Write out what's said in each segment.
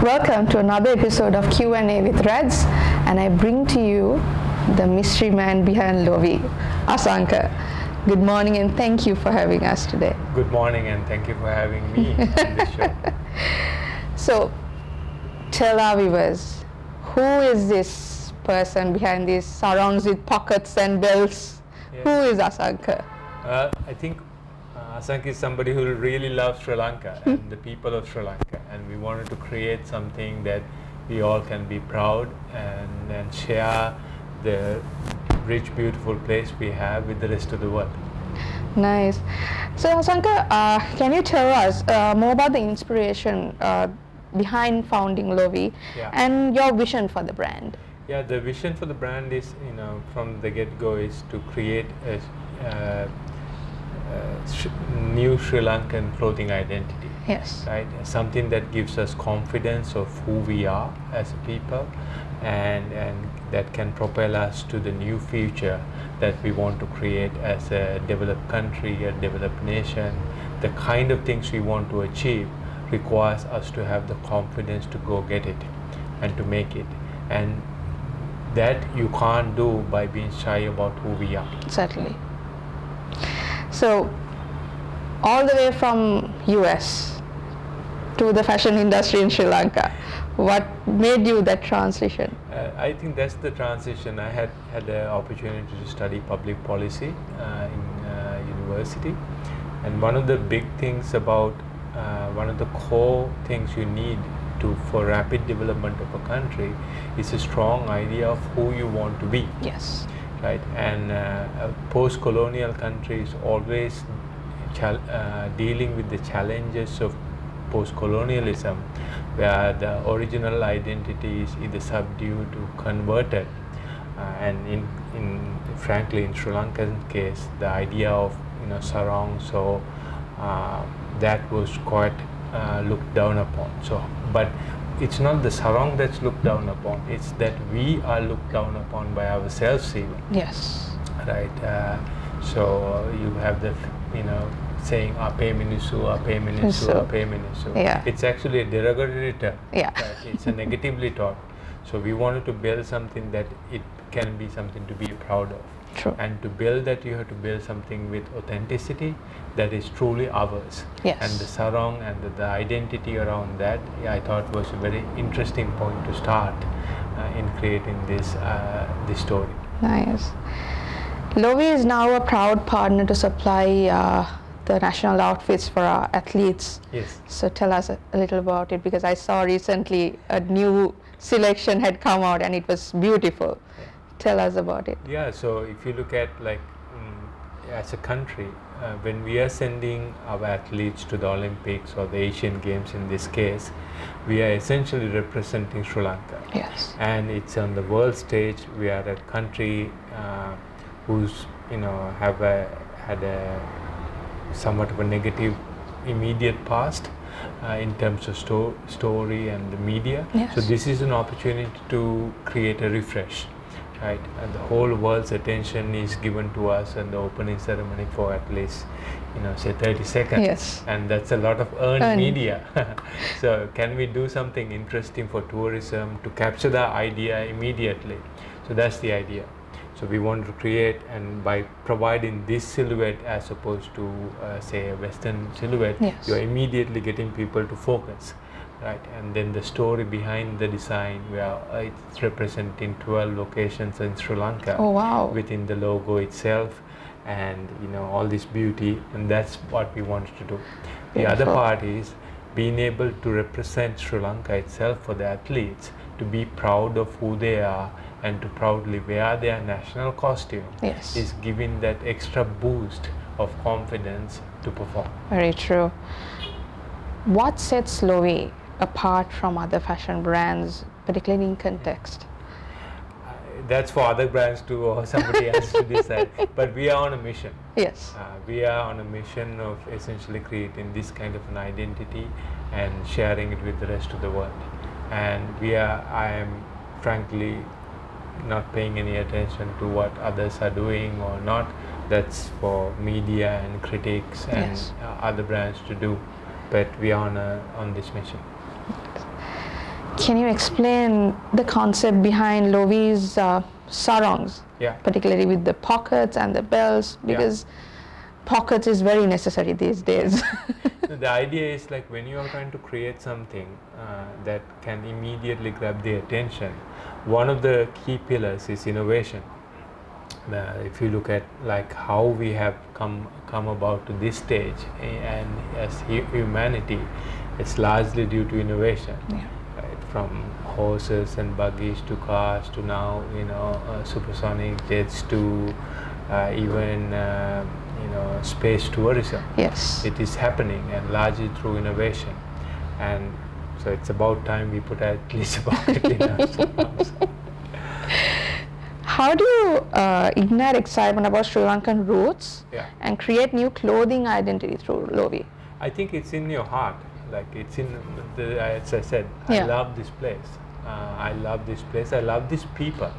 Welcome to another episode of Q&A with Radz, and I bring to you the mystery man behind LOVI, Asanka. Good morning and thank you for having us today. Good morning and thank you for having me on this show. So, tell our viewers, who is this person behind these sarongs with pockets and belts? Yeah. Who is Asanka? I think Asanka is somebody who really loves Sri Lanka and the people of Sri Lanka, and we wanted to create something that we all can be proud and share the rich, beautiful place we have with the rest of the world. Nice. So Asanka, can you tell us more about the inspiration behind founding LOVI and your vision for the brand? Yeah, the vision for the brand is, from the get-go is to create a new Sri Lankan clothing identity. Yes. Right? Something that gives us confidence of who we are as a people and that can propel us to the new future that we want to create as a developed country, a developed nation. The kind of things we want to achieve requires us to have the confidence to go get it and to make it. And that you can't do by being shy about who we are. Certainly. So, all the way from US to the fashion industry in Sri Lanka, what made you that transition? I think that's the transition. I had the opportunity to study public policy in university, and one of the big things about one of the core things you need for rapid development of a country is a strong idea of who you want to be. Yes. Right, and post-colonial countries always dealing with the challenges of post-colonialism, where the original identity is either subdued or converted, and frankly in Sri Lankan case, the idea of sarong, so that was quite looked down upon. So, but it's not the sarong that's looked down upon, it's that we are looked down upon by ourselves even. Yes. Right. So you have the saying ape minisu, ape minisu, ape minisu. Yeah. It's actually a derogatory term. Yeah. Right? It's a negatively taught. So we wanted to build something that it can be something to be proud of. True. And to build that, you have to build something with authenticity that is truly ours. Yes. And the sarong and the identity around that, I thought was a very interesting point to start in creating this story. Nice. LOVI is now a proud partner to supply the national outfits for our athletes. Yes. So tell us a little about it, because I saw recently a new selection had come out and it was beautiful. Yeah. Tell us about it. Yeah, so if you look at as a country, when we are sending our athletes to the Olympics or the Asian Games in this case, we are essentially representing Sri Lanka. Yes. And it's on the world stage. We are a country who's had a somewhat of a negative immediate past in terms of story and the media. Yes. So this is an opportunity to create a refresh. Right, and the whole world's attention is given to us and the opening ceremony for at least, say 30 seconds. Yes. And that's a lot of earned media. So can we do something interesting for tourism to capture the idea immediately? So that's the idea. So we want to create, and by providing this silhouette as opposed to say a Western silhouette, yes, you're immediately getting people to focus. Right, and then the story behind the design, where it's representing 12 locations in Sri Lanka. Oh, wow. Within the logo itself, and all this beauty, and that's what we wanted to do. The Beautiful. Other part is being able to represent Sri Lanka itself for the athletes, to be proud of who they are and to proudly wear their national costume. Yes. Is giving that extra boost of confidence to perform. Very true. What sets LOVI apart from other fashion brands, particularly in context? That's for other brands to or somebody else to decide. But we are on a mission. Yes. We are on a mission of essentially creating this kind of an identity and sharing it with the rest of the world. And I am frankly not paying any attention to what others are doing or not. That's for media and critics and yes, other brands to do. But we are on this mission. Can you explain the concept behind LOVI's sarongs, Yeah. particularly with the pockets and the bells? Because pockets is very necessary these days. The idea is like when you are trying to create something that can immediately grab the attention, one of the key pillars is innovation. If you look at like how we have come about to this stage and as humanity, it's largely due to innovation. Yeah. Right, from horses and buggies to cars to now supersonic jets to even space tourism. Yes. It is happening and largely through innovation, and so it's about time we put at least about it in our songs. How do you ignite excitement about Sri Lankan roots and create new clothing identity through LOVI? I think it's in your heart, like it's in the, as I said, I love this place. I love this place. I love these people,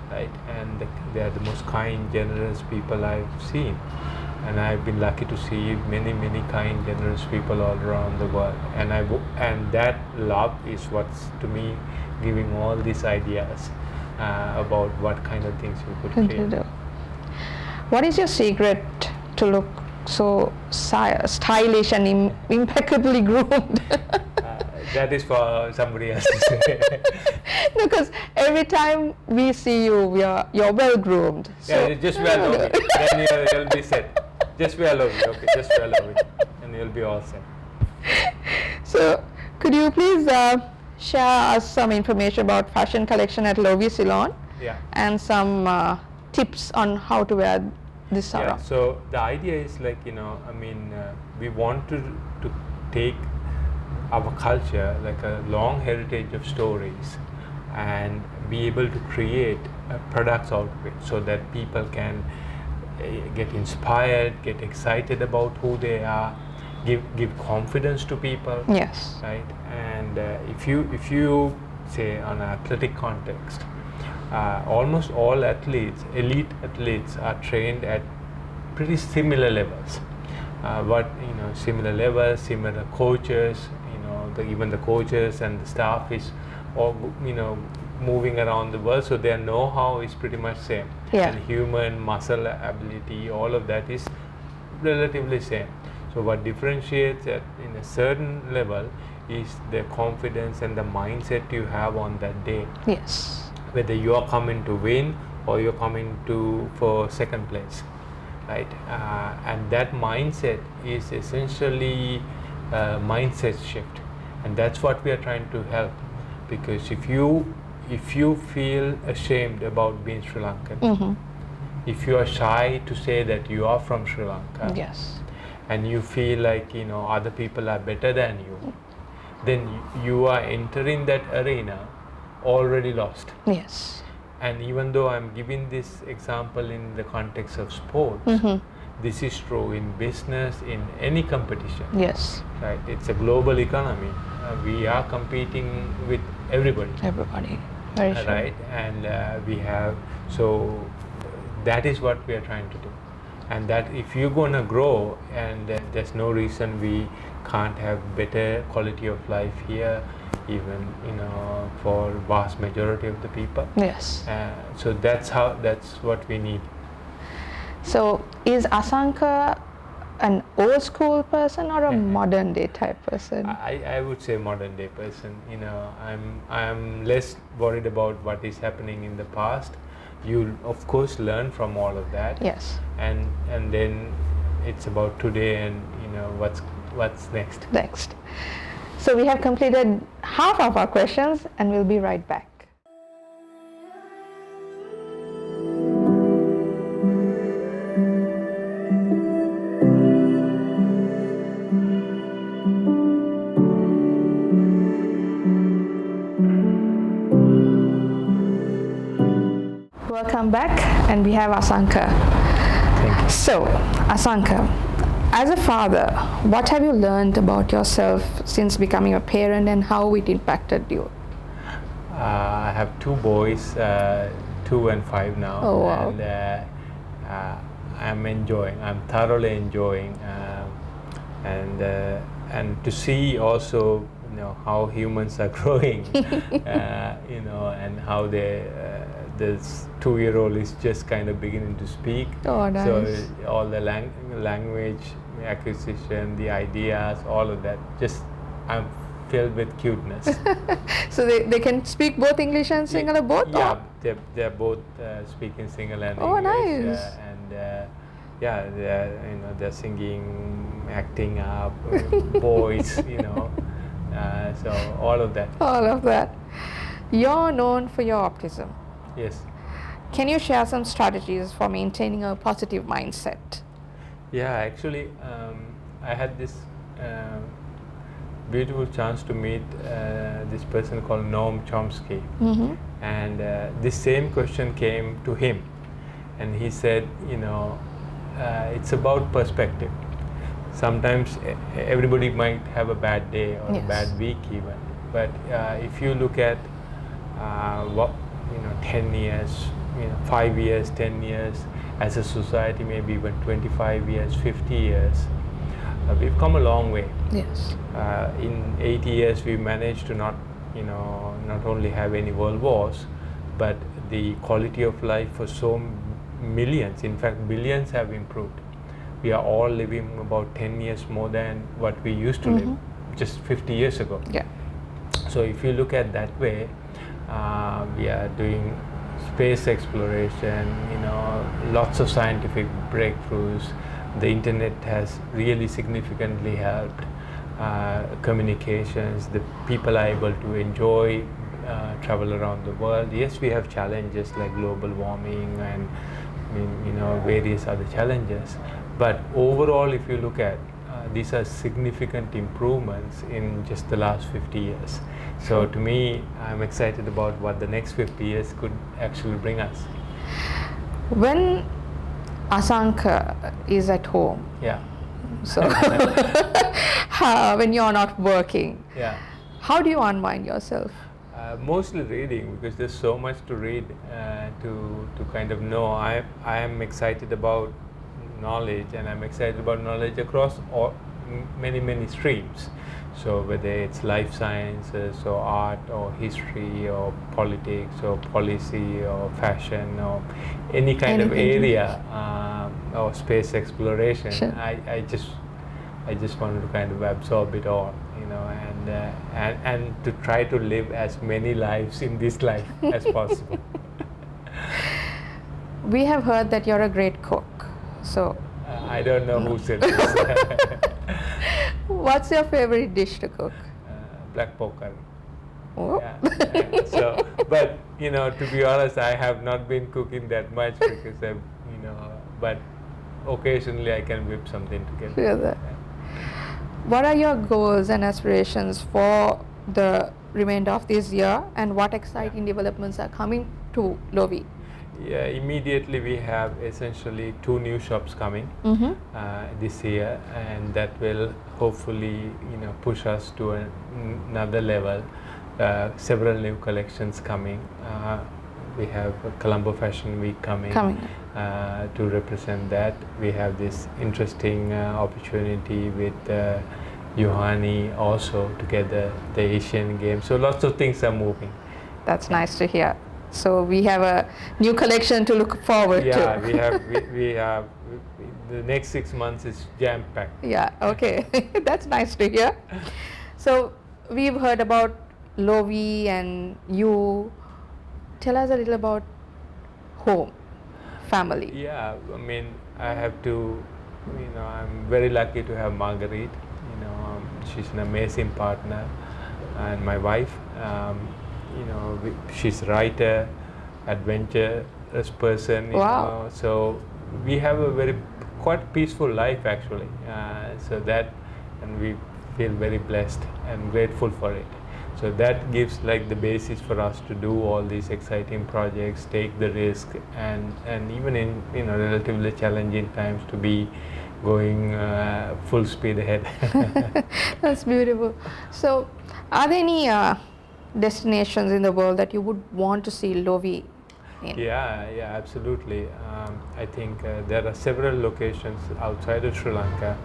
right? And they are the most kind, generous people I've seen. And I've been lucky to see many, many kind, generous people all around the world. And that love is what's, to me, giving all these ideas about what kind of things we could create. What is your secret to look so stylish and impeccably groomed? That is for somebody else to say. No, because every time we see you, you're well groomed. Yeah, just wear LOVI, then you'll be set. Just wear LOVI, okay, just wear LOVI, and you'll be all set. So, could you please share us some information about fashion collection at LOVI Ceylon? Yeah. And some tips on how to wear this sarong? Yeah, so the idea is like, we want to take our culture, like a long heritage of stories, and be able to create products out of it so that people can get inspired, get excited about who they are, give confidence to people. Yes. Right. And if you say on an athletic context, almost all athletes, elite athletes, are trained at pretty similar levels. Similar levels, similar coaches. Even the coaches and the staff is all moving around the world, so their know-how is pretty much same. Yeah. And human muscle ability, all of that is relatively same. So what differentiates at in a certain level is the confidence and the mindset you have on that day. Yes. Whether you are coming to win or you're coming for second place, right? And that mindset is essentially a mindset shift, and that's what we are trying to help. Because if you feel ashamed about being Sri Lankan, if you are shy to say that you are from Sri Lanka, yes, and you feel like other people are better than you, then you are entering that arena already lost. Yes. And even though I'm giving this example in the context of sports, this is true in business, in any competition. Yes. Right? It's a global economy. We are competing with everybody. Everybody. Very true. Right? And so that is what we are trying to do. And that if you're going to grow, and there's no reason we can't have better quality of life here, even for vast majority of the people. Yes. So that's what we need. So is Asanka an old school person or a modern day type person? I would say modern day person. I'm less worried about what is happening in the past. You'll of course learn from all of that. Yes. And then it's about today and what's next. Next. So we have completed half of our questions and we'll be right back. Welcome back, and we have Asanka. Thank you. So, Asanka, as a father, what have you learned about yourself since becoming a parent and how it impacted you? I have two boys, 2 and 5 now. Oh, wow. And I'm thoroughly enjoying, and to see also how humans are growing, and how this 2-year-old is just kind of beginning to speak. Oh, nice. So all the language acquisition, the ideas, all of that, just I'm filled with cuteness. So they can speak both English and Sinhala, both? Yeah, or? they're both speaking Sinhala and Oh, English. nice. They're singing, acting up, voice, so all of that. All of that. You're known for your optimism. Yes. Can you share some strategies for maintaining a positive mindset? Yeah, actually, I had this beautiful chance to meet this person called Noam Chomsky, and this same question came to him, and he said, it's about perspective. Sometimes everybody might have a bad day or a bad week even, but if you look at 10 years, 5 years, 10 years, as a society, maybe even 25 years, 50 years, we've come a long way. Yes. In 80 years, we managed to not only have any world wars, but the quality of life for so millions, in fact billions, have improved. We are all living about 10 years more than what we used to live just 50 years ago. Yeah. So if you look at that way, we are doing space exploration, lots of scientific breakthroughs. The internet has really significantly helped communications. The people are able to enjoy travel around the world. Yes, we have challenges like global warming and various other challenges, but overall, if you look at these are significant improvements in just the last 50 years. So to me, I'm excited about what the next 50 years could actually bring us. When Asanka is at home, so when you're not working, how do you unwind yourself? Mostly reading, because there's so much to read to kind of know. I am excited about knowledge, and I'm excited about knowledge across many streams. So whether it's life sciences or art or history or politics or policy or fashion or any kind of area or space exploration, sure. I just wanted to kind of absorb it all, and to try to live as many lives in this life as possible. We have heard that you're a great cook. So I don't know who said this. What's your favorite dish to cook? Black pork curry. Oh. So, but to be honest, I have not been cooking that much because but occasionally I can whip something together. What are your goals and aspirations for the remainder of this year, and what exciting developments are coming to LOVI? Yeah, immediately we have essentially 2 new shops coming this year, and that will hopefully push us to another level. Several new collections coming. We have Colombo Fashion Week coming. To represent that. We have this interesting opportunity with Yohani also together, the Asian Games. So lots of things are moving. That's nice to hear. So we have a new collection to look forward to. Yeah, we have the next 6 months is jam-packed. Yeah, okay. That's nice to hear. So we've heard about LOVI and you. Tell us a little about home, family. Yeah, I have to, I'm very lucky to have Marguerite. She's an amazing partner, and my wife. She's a writer, adventurous person. Wow. So we have a quite peaceful life actually. And we feel very blessed and grateful for it. So that gives like the basis for us to do all these exciting projects, take the risk, and even in relatively challenging times to be going full speed ahead. That's beautiful. So, are there any destinations in the world that you would want to see LOVI in? Yeah, absolutely. I think there are several locations outside of Sri Lanka.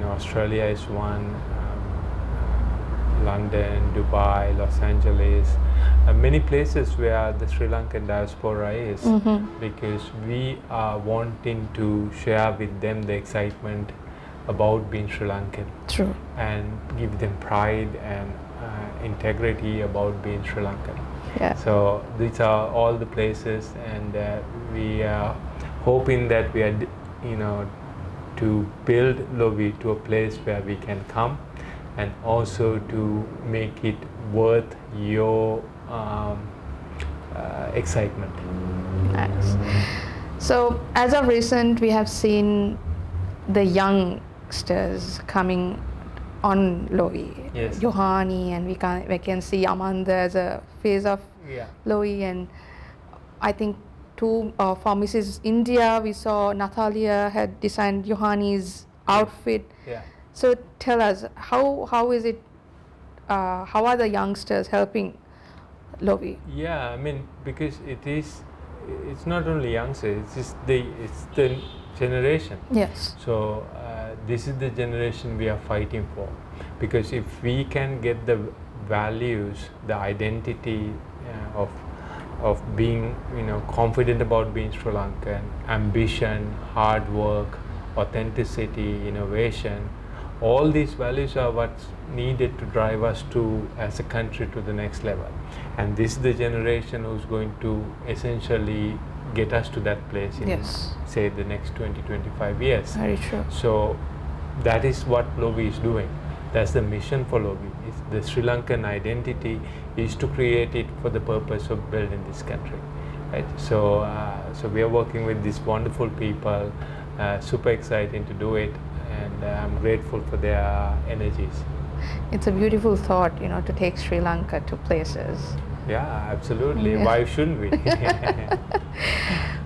Australia is one. London, Dubai, Los Angeles, many places where the Sri Lankan diaspora is, because we are wanting to share with them the excitement about being Sri Lankan. True. And give them pride and integrity about being Sri Lankan. Yeah. So these are all the places, and we are hoping that we are, to build LOVI to a place where we can come, and also to make it worth your excitement. Nice. So as of recent, we have seen the youngsters coming on LOVI. Yes. Yohani, and we can see Amanda as a face of LOVI, and I think for Mrs. India, we saw Natalia had designed Yohani's outfit. Yeah. So tell us, how is it? How are the youngsters helping LOVI? Yeah, I mean, because it's not only youngsters, it's the generation. Yes. So this is the generation we are fighting for, because if we can get the values, the identity of being, confident about being Sri Lankan, ambition, hard work, authenticity, innovation, all these values are what's needed to drive us as a country to the next level. And this is the generation who's going to essentially get us to that place in, say, the next 20-25 years. Very true. So that is what LOVI is doing. That's the mission for LOVI. The Sri Lankan identity is to create it for the purpose of building this country, right? So we are working with these wonderful people, super exciting to do it, and I'm grateful for their energies. It's a beautiful thought, to take Sri Lanka to places. Yeah, absolutely. Yeah. Why shouldn't we?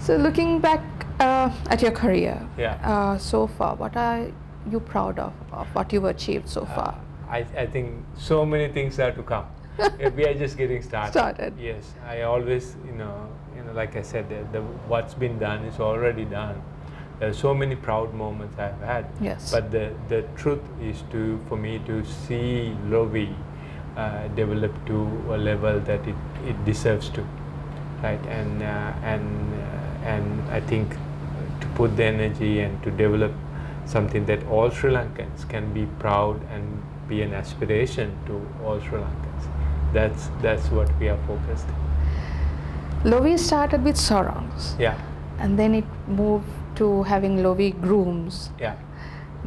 So looking back at your career, so far, what are you proud of what you've achieved so far? I think so many things are to come. We are just getting started. Yes, I always, like I said, what's been done is already done. There are so many proud moments I've had. Yes. But the truth is for me to see LOVI develop to a level that it deserves to, right? And I think to put the energy and to develop something that all Sri Lankans can be proud and be an aspiration to all Sri Lankans. That's what we are focused. LOVI started with sarongs. Yeah. And then it moved to having LOVI grooms. Yeah.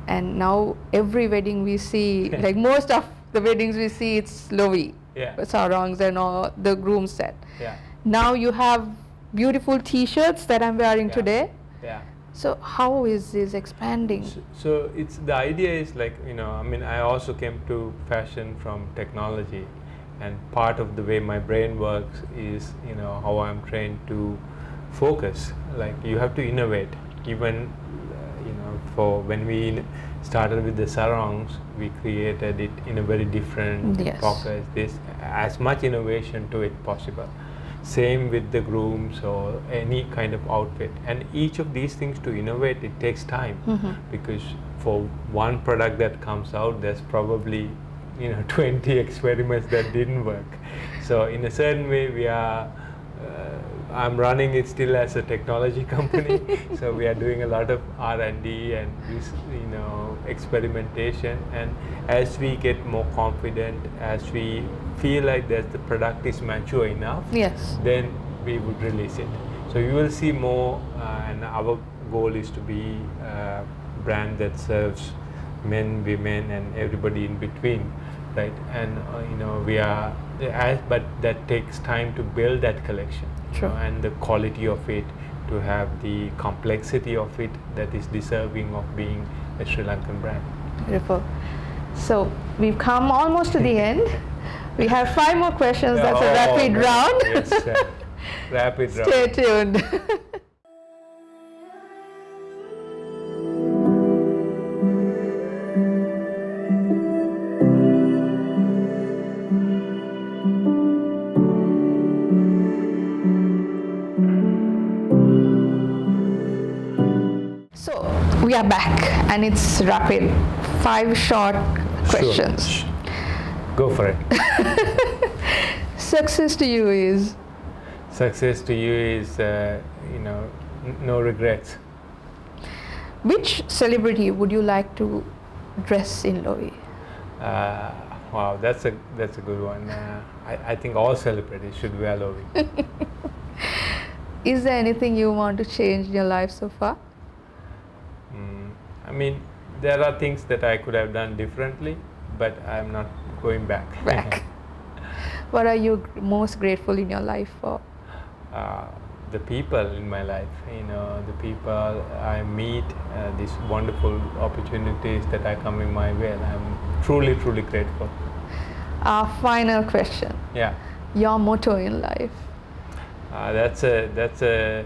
And now every wedding we see, like most of the weddings we see, it's LOVI. Yeah. Sarongs and all the groom set. Yeah. Now you have beautiful T-shirts that I'm wearing today. Yeah. So how is this expanding? So the idea is like, I also came to fashion from technology, and part of the way my brain works is, how I'm trained to focus. Like, you have to innovate. Even, for when we started with the sarongs, we created it in a very different focus. There's as much innovation to it possible. Same with the grooms or any kind of outfit. And each of these things, to innovate, it takes time, because for one product that comes out, there's probably 20 experiments that didn't work. So in a certain way, I'm running it still as a technology company. So we are doing a lot of R&D and experimentation. And as we get more confident, as we feel like that the product is mature enough, then we would release it. So you will see more, and our goal is to be a brand that serves men, women, and everybody in between, right? And we are, but that takes time to build that collection. Sure. And the quality of it, to have the complexity of it that is deserving of being a Sri Lankan brand. Beautiful. So we've come almost to the end. We have 5 more questions. That's a rapid round. Yes, rapid round. Stay tuned. So we are back, and it's rapid. 5 short questions. Sure. Go for it. Success to you is? Success to you is, no regrets. Which celebrity would you like to dress in LOVI? Wow, that's a good one. I think all celebrities should wear LOVI. Is there anything you want to change in your life so far? I mean, there are things that I could have done differently, but I'm not going back. What are you most grateful in your life for? The people in my life, the people I meet, these wonderful opportunities that are coming my way. I'm truly, truly grateful. Our final question. Yeah. Your motto in life? That's a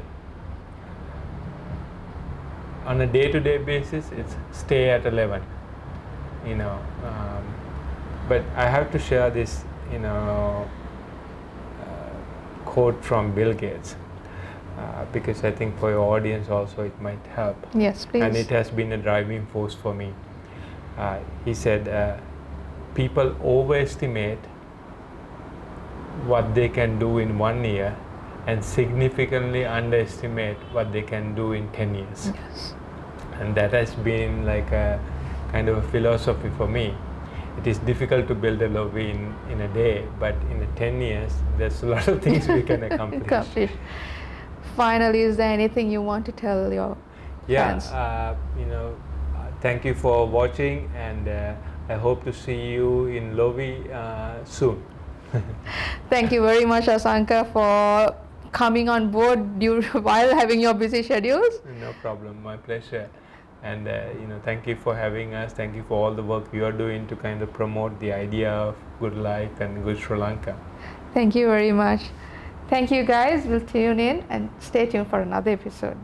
on a day-to-day basis, it's stay at 11. But I have to share this, quote from Bill Gates, because I think for your audience also it might help. Yes, please. And it has been a driving force for me. He said, people overestimate what they can do in 1 year and significantly underestimate what they can do in 10 years. Yes. And that has been like a kind of a philosophy for me. It is difficult to build a LOVI in a day, but in 10 years, there's a lot of things we can accomplish. Finally, is there anything you want to tell your fans? Thank you for watching, and I hope to see you in LOVI soon. Thank you very much, Asanka, for coming on board while having your busy schedules. No problem, my pleasure. And thank you for having us. Thank you for all the work you are doing to kind of promote the idea of good life and good Sri Lanka. Thank you very much. Thank you guys. We'll tune in and stay tuned for another episode.